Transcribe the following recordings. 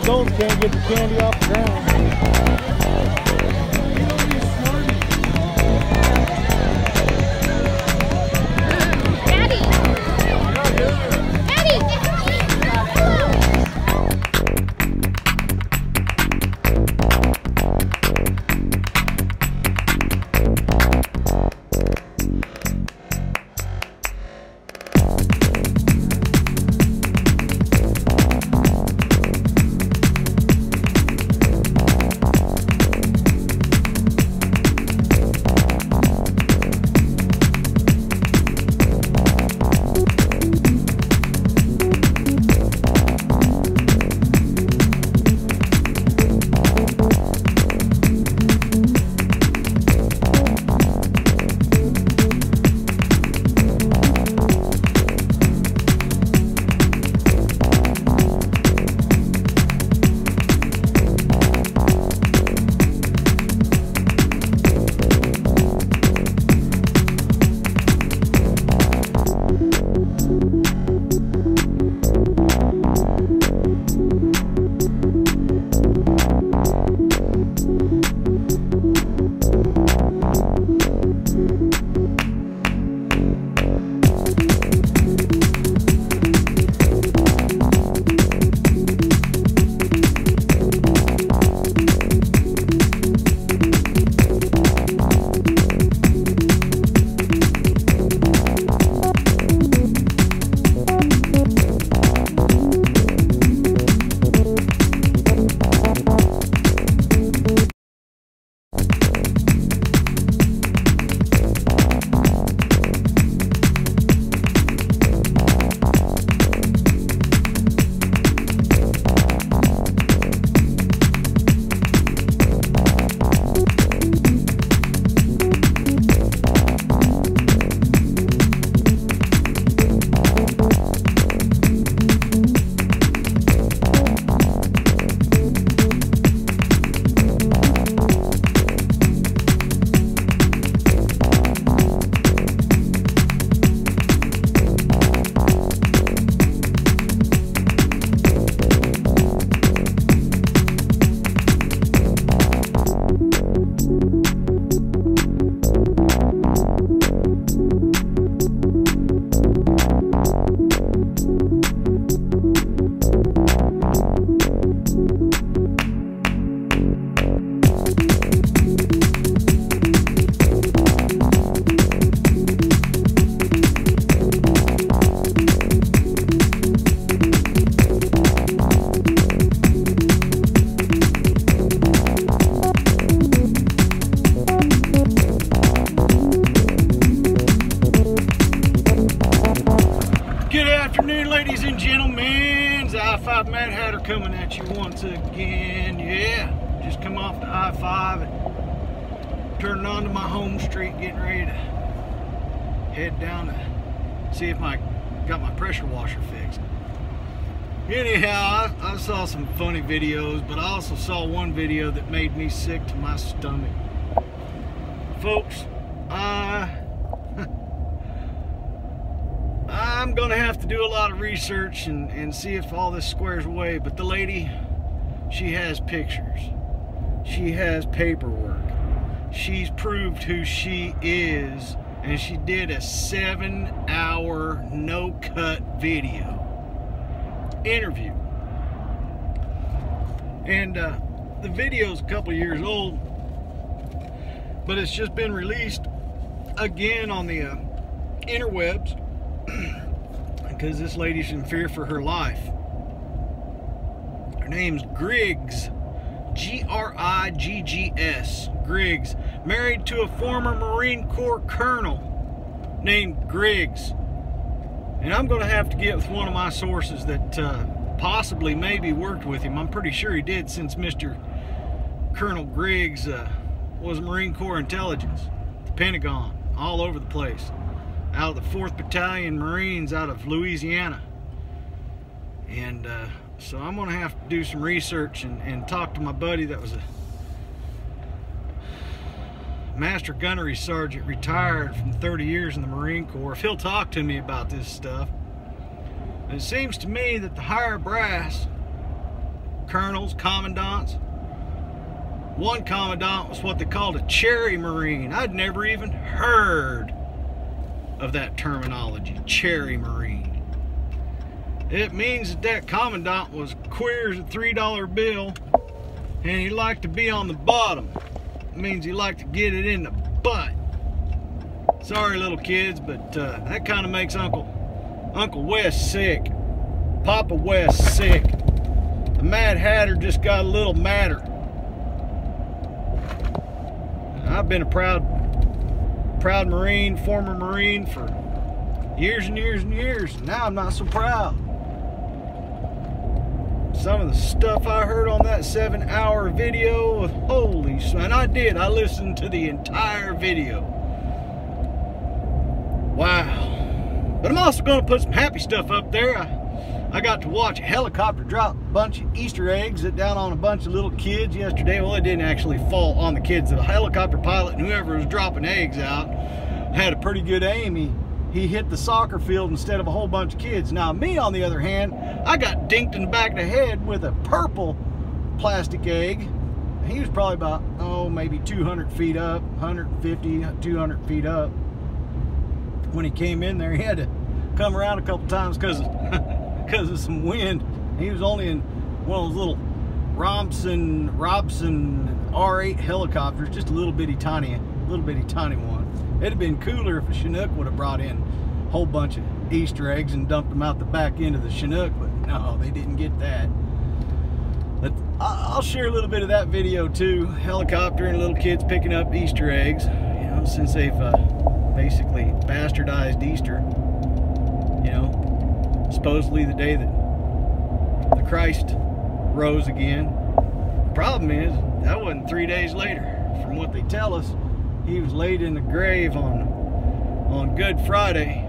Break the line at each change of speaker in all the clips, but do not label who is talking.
adults can't get the candy off the ground.
MADHATTER coming at you once again. Yeah, just come off the I-5 and turning onto my home street, getting ready to head down to see if I got my pressure washer fixed. Anyhow, I saw some funny videos, but I also saw one video that made me sick to my stomach. Folks, I'm gonna have to do a lot of research and see if all this squares away, but the lady, she has pictures, she has paperwork, she's proved who she is, and she did a 7-hour no-cut video interview. And the video's a couple of years old, but it's just been released again on the interwebs because this lady's in fear for her life. Her name's Griggs, G-R-I-G-G-S, Griggs, married to a former Marine Corps colonel named Griggs. And I'm going to have to get with one of my sources that possibly maybe worked with him. I'm pretty sure he did, since Mr. Colonel Griggs was Marine Corps intelligence, the Pentagon, all over the place, out of the 4th Battalion Marines out of Louisiana. And so I'm going to have to do some research and talk to my buddy that was a Master Gunnery Sergeant, retired from 30 years in the Marine Corps, if he'll talk to me about this stuff. And it seems to me that the higher brass colonels, commandants. One commandant was what they called a cherry Marine. I'd never even heard of that terminology, cherry Marine. It means that commandant was queer as a $3 bill, and he liked to be on the bottom. It means he liked to get it in the butt. Sorry, little kids, but that kind of makes Uncle West sick. Papa West sick. The Mad Hatter just got a little madder. I've been a proud Marine, former Marine for years and years and years, and now I'm not so proud. Some of the stuff I heard on that 7-hour video, holy, and I listened to the entire video. Wow. But I'm also going to put some happy stuff up there. I got to watch a helicopter drop a bunch of Easter eggs down on a bunch of little kids yesterday. Well, it didn't actually fall on the kids. The helicopter pilot and whoever was dropping eggs out had a pretty good aim. He hit the soccer field instead of a whole bunch of kids. Now, me, on the other hand, I got dinked in the back of the head with a purple plastic egg. He was probably about, maybe 200 feet up, 150, 200 feet up. When he came in there, he had to come around a couple times because of some wind. He was only in one of those little Robson R8 helicopters, just a little bitty tiny one. It'd have been cooler if a Chinook would have brought in a whole bunch of Easter eggs and dumped them out the back end of the Chinook, but no, they didn't get that. But I'll share a little bit of that video too. Helicopter and little kids picking up Easter eggs, you know, since they've basically bastardized Easter. You know, supposedly the day that the Christ rose again. The problem is, that wasn't 3 days later. From what they tell us, he was laid in the grave on Good Friday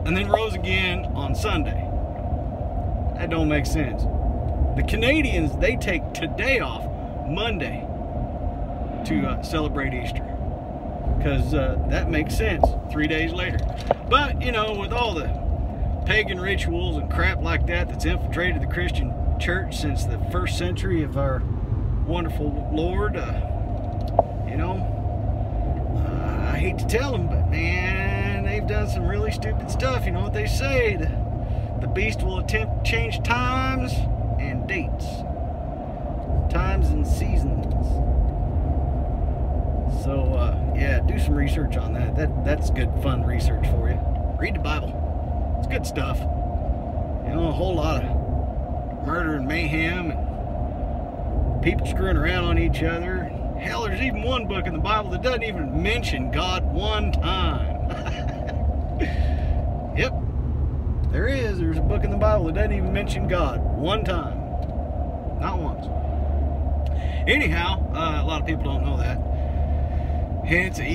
and then rose again on Sunday. That don't make sense. The Canadians, they take today off, Monday, to celebrate Easter, because that makes sense 3 days later. But, you know, with all the pagan rituals and crap like that that's infiltrated the Christian church since the 1st century of our wonderful Lord, you know, I hate to tell them, but man, they've done some really stupid stuff. You know what they say, the beast will attempt to change times and dates, times and seasons. So yeah, do some research on that. That's good fun research for you. Read the Bible. It's good stuff. You know, a whole lot of murder and mayhem and people screwing around on each other. Hell, there's even one book in the Bible that doesn't even mention God one time. Yep, there is. There's a book in the Bible that doesn't even mention God one time. Not once. Anyhow, a lot of people don't know that. And it's an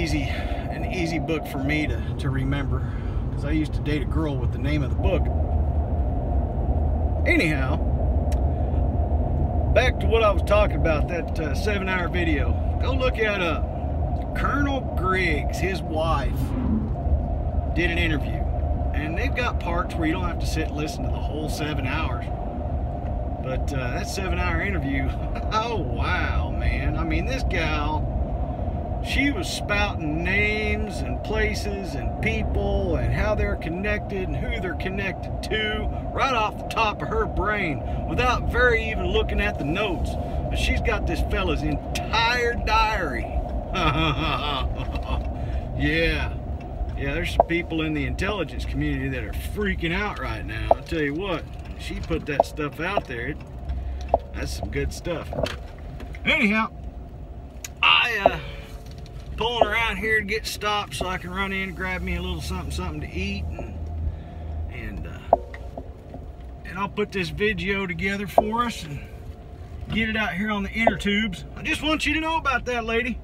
easy book for me to remember, because I used to date a girl with the name of the book. Anyhow, back to what I was talking about, that 7-hour video. Go look at Colonel Griggs, his wife, did an interview. And they've got parts where you don't have to sit and listen to the whole 7 hours. But that 7-hour interview, oh wow, man. I mean, this gal, she was spouting names and places and people and how they're connected and who they're connected to right off the top of her brain without very even looking at the notes. But she's got this fella's entire diary. Yeah, there's some people in the intelligence community that are freaking out right now. I'll tell you what, she put that stuff out there. That's some good stuff. Anyhow, I pulling around here to get stopped so I can run in and grab me a little something to eat, and I'll put this video together for us and get it out here on the inner tubes. I just want you to know about that, lady,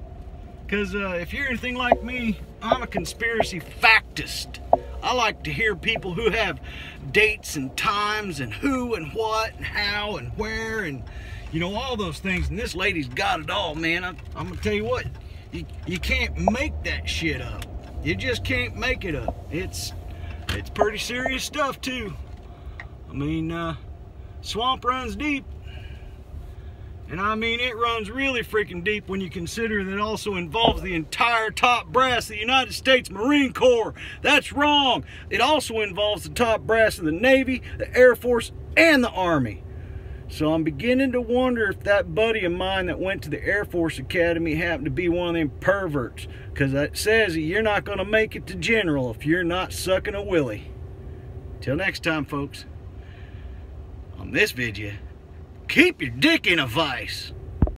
because if you're anything like me, I'm a conspiracy factist. I like to hear people who have dates and times and who and what and how and where and, you know, all those things. And this lady's got it all, man. I'm gonna tell you what. You can't make that shit up. You just can't make it up. It's pretty serious stuff too. I mean, swamp runs deep. And I mean, it runs really freaking deep when you consider that it also involves the entire top brass of the United States Marine Corps. That's wrong. It also involves the top brass of the Navy, the Air Force, and the Army. So I'm beginning to wonder if that buddy of mine that went to the Air Force Academy happened to be one of them perverts. Because it says that you're not going to make it to general if you're not sucking a willy. Till next time, folks. On this video, keep your dick in a vice.